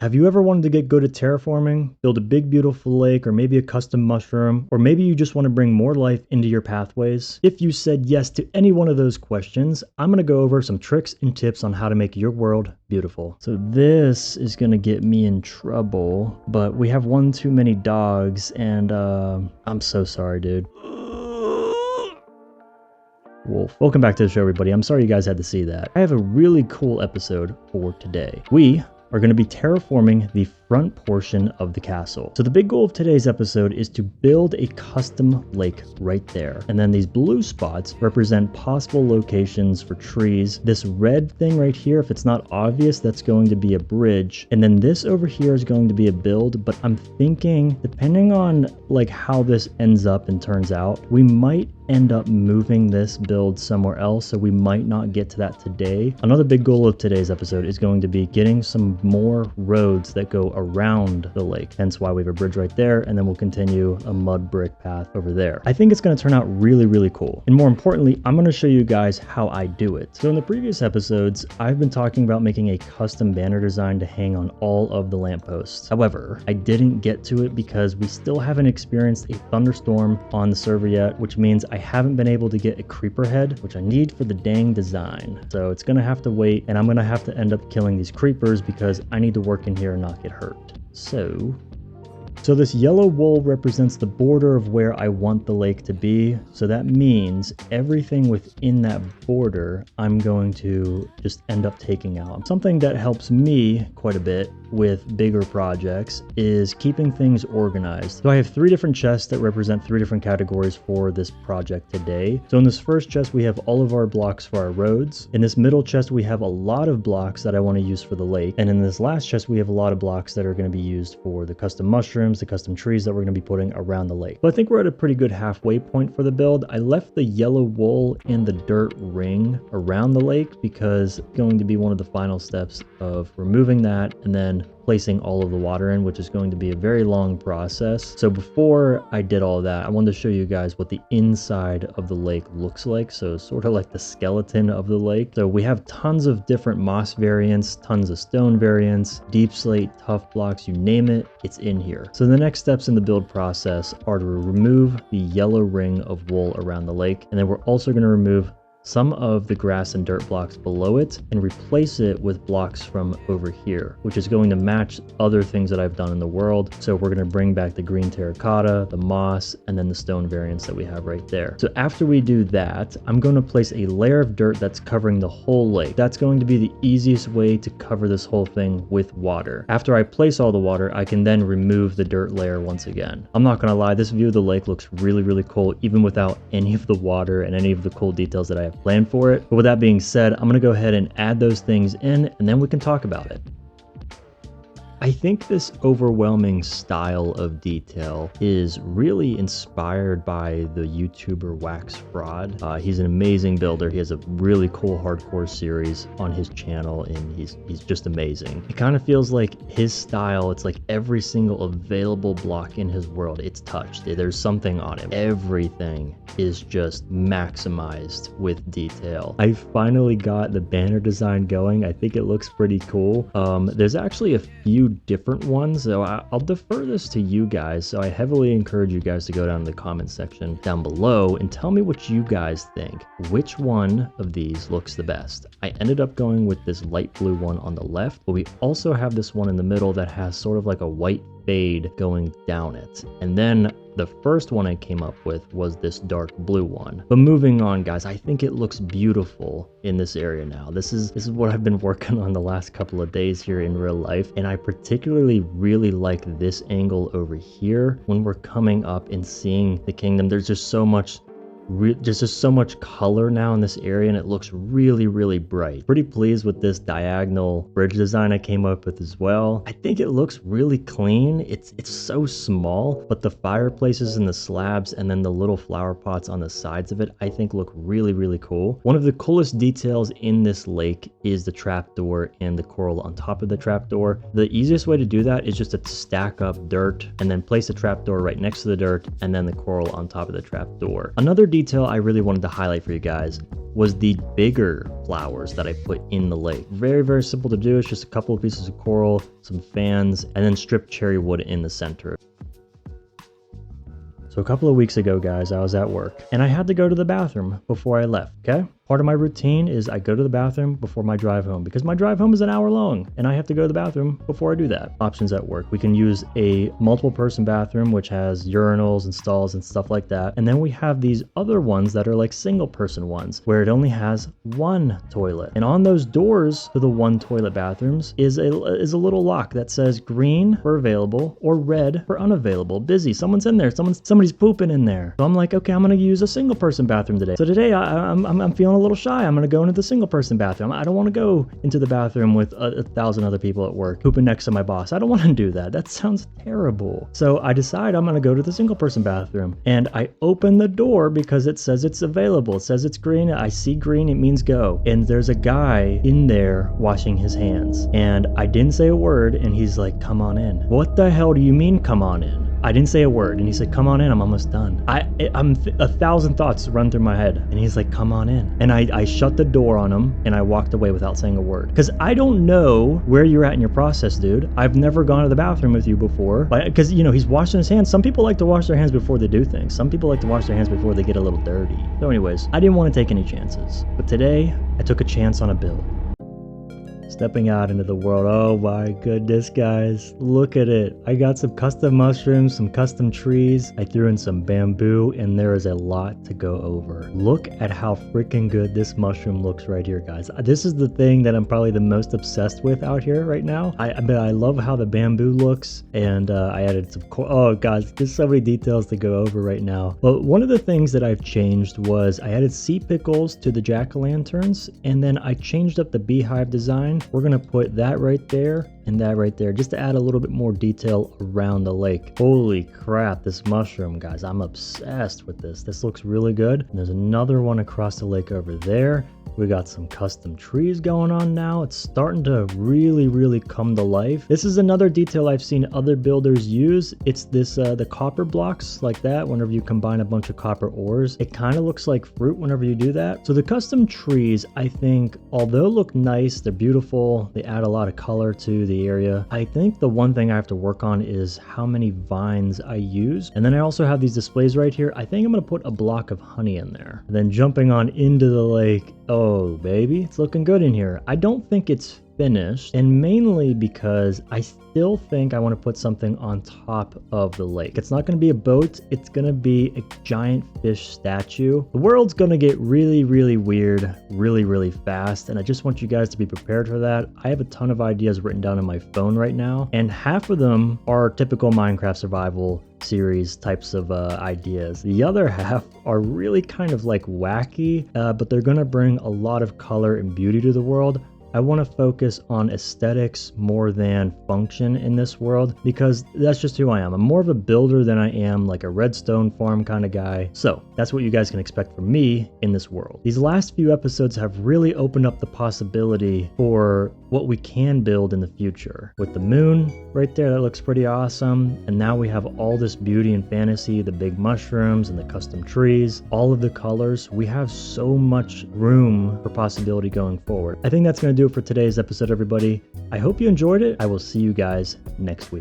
Have you ever wanted to get good at terraforming, build a big beautiful lake, or maybe a custom mushroom, or maybe you just want to bring more life into your pathways? If you said yes to any one of those questions, I'm going to go over some tricks and tips on how to make your world beautiful. So this is going to get me in trouble, but we have one too many dogs, and I'm so sorry, dude. Wolf. Welcome back to the show, everybody. I'm sorry you guys had to see that. I have a really cool episode for today. We are going to be terraforming the front portion of the castle. So the big goal of today's episode is to build a custom lake right there. And then these blue spots represent possible locations for trees. This red thing right here, if it's not obvious, that's going to be a bridge. And then this over here is going to be a build, but I'm thinking, depending on like how this ends up and turns out, we might end up moving this build somewhere else, so we might not get to that today. Another big goal of today's episode is going to be getting some more roads that go around the lake, hence why we have a bridge right there, and then we'll continue a mud brick path over there. I think it's going to turn out really cool, and more importantly, I'm going to show you guys how I do it. So in the previous episodes, I've been talking about making a custom banner design to hang on all of the lampposts. However, I didn't get to it because we still haven't experienced a thunderstorm on the server yet, which means I haven't been able to get a creeper head, which I need for the dang design. So it's gonna have to wait, and I'm gonna have to end up killing these creepers because I need to work in here and not get hurt. So this yellow wool represents the border of where I want the lake to be. So that means everything within that border, I'm going to just end up taking out. Something that helps me quite a bit with bigger projects is keeping things organized. So I have 3 different chests that represent 3 different categories for this project today. So in this first chest, we have all of our blocks for our roads. In this middle chest, we have a lot of blocks that I want to use for the lake. And in this last chest, we have a lot of blocks that are going to be used for the custom mushrooms, the custom trees that we're going to be putting around the lake. But I think we're at a pretty good halfway point for the build. I left the yellow wool in the dirt ring around the lake because it's going to be one of the final steps of removing that and then placing all of the water in, which is going to be a very long process. So before I did all that, I wanted to show you guys what the inside of the lake looks like. So sort of like the skeleton of the lake. So we have tons of different moss variants, tons of stone variants, deep slate, tough blocks, you name it, it's in here. So the next steps in the build process are to remove the yellow ring of wool around the lake. And then we're also going to remove some of the grass and dirt blocks below it and replace it with blocks from over here, which is going to match other things that I've done in the world. So we're going to bring back the green terracotta, the moss, and then the stone variants that we have right there. So after we do that, I'm going to place a layer of dirt that's covering the whole lake. That's going to be the easiest way to cover this whole thing with water. After I place all the water, I can then remove the dirt layer once again. I'm not going to lie, this view of the lake looks really cool, even without any of the water and any of the cool details that I have planned for it. But with that being said, I'm going to go ahead and add those things in, and then we can talk about it. I think this overwhelming style of detail is really inspired by the YouTuber Wax Fraud. He's an amazing builder. He has a really cool hardcore series on his channel, and he's just amazing. It kind of feels like his style, it's like every single available block in his world, it's touched. There's something on it. Everything is just maximized with detail. I finally got the banner design going. I think it looks pretty cool. There's actually a few different ones, so I'll defer this to you guys. So I heavily encourage you guys to go down in the comment section down below and tell me what you guys think. Which one of these looks the best? I ended up going with this light blue one on the left, but we also have this one in the middle that has sort of like a white fade going down it. And then the first one I came up with was this dark blue one. But moving on, guys, I think it looks beautiful in this area now. This is what I've been working on the last couple of days here in real life, and I particularly really like this angle over here when we're coming up and seeing the kingdom. There's just so much just so much color now in this area, and it looks really bright. Pretty pleased with this diagonal bridge design I came up with as well. I think it looks really clean. It's so small, but the fireplaces and the slabs and then the little flower pots on the sides of it, I think look really cool. One of the coolest details in this lake is the trapdoor and the coral on top of the trapdoor. The easiest way to do that is just to stack up dirt and then place the trapdoor right next to the dirt and then the coral on top of the trapdoor. Another detail detail I really wanted to highlight for you guys was the bigger flowers that I put in the lake. Very, very simple to do. It's just a couple of pieces of coral, some fans, and then stripped cherry wood in the center. So a couple of weeks ago, guys, I was at work and I had to go to the bathroom before I left, okay? Part of my routine is I go to the bathroom before my drive home because my drive home is an hour long and I have to go to the bathroom before I do that. Options at work. We can use a multiple person bathroom, which has urinals and stalls and stuff like that. And then we have these other ones that are like single person ones where it only has one toilet. And on those doors to the one toilet bathrooms is a little lock that says green for available or red for unavailable. Busy. Someone's in there. Somebody's pooping in there. So I'm like, okay, I'm going to use a single person bathroom today. So today I'm feeling a little shy. I'm going to go into the single person bathroom. I don't want to go into the bathroom with 1,000 other people at work pooping next to my boss. I don't want to do that. That sounds terrible. So I decide I'm going to go to the single person bathroom and I open the door because it says it's available. It says it's green. I see green. It means go. And there's a guy in there washing his hands and I didn't say a word and he's like, come on in. What the hell do you mean come on in? I didn't say a word and he said, come on in, I'm almost done. I'm 1,000 thoughts run through my head and he's like, come on in. And I shut the door on him and I walked away without saying a word. Because I don't know where you're at in your process, dude. I've never gone to the bathroom with you before. Because, you know, he's washing his hands. Some people like to wash their hands before they do things. Some people like to wash their hands before they get a little dirty. So anyways, I didn't want to take any chances. But today, I took a chance on a build. Stepping out into the world. Oh my goodness, guys. Look at it. I got some custom mushrooms, some custom trees. I threw in some bamboo and there is a lot to go over. Look at how freaking good this mushroom looks right here, guys. This is the thing that I'm probably the most obsessed with out here right now. I love how the bamboo looks and I added some oh guys, there's so many details to go over right now. But one of the things that I've changed was I added sea pickles to the jack-o'-lanterns and then I changed up the beehive design. We're going to put that right there and that right there just to add a little bit more detail around the lake. Holy crap, this mushroom, guys. I'm obsessed with this. This looks really good. And there's another one across the lake over there. We got some custom trees going on now. It's starting to really come to life. This is another detail I've seen other builders use. It's this the copper blocks like that. Whenever you combine a bunch of copper ores, it kind of looks like fruit whenever you do that. So the custom trees, I think, although look nice, they're beautiful, they add a lot of color to the area. I think the one thing I have to work on is how many vines I use. And then I also have these displays right here. I think I'm going to put a block of honey in there. And then jumping on into the lake. Oh, baby, it's looking good in here. I don't think it's finished, and mainly because I still think I want to put something on top of the lake. It's not going to be a boat. It's going to be a giant fish statue. The world's going to get really weird really fast, and I just want you guys to be prepared for that. I have a ton of ideas written down on my phone right now, and half of them are typical Minecraft survival series types of ideas. The other half are really kind of like wacky, but they're going to bring a lot of color and beauty to the world. I want to focus on aesthetics more than function in this world because that's just who I am. I'm more of a builder than I am like a redstone farm kind of guy. So that's what you guys can expect from me in this world. These last few episodes have really opened up the possibility for what we can build in the future. With the moon right there, that looks pretty awesome. And now we have all this beauty and fantasy, the big mushrooms and the custom trees, all of the colors. We have so much room for possibility going forward. I think that's going to do it for today's episode, everybody. I hope you enjoyed it. I will see you guys next week.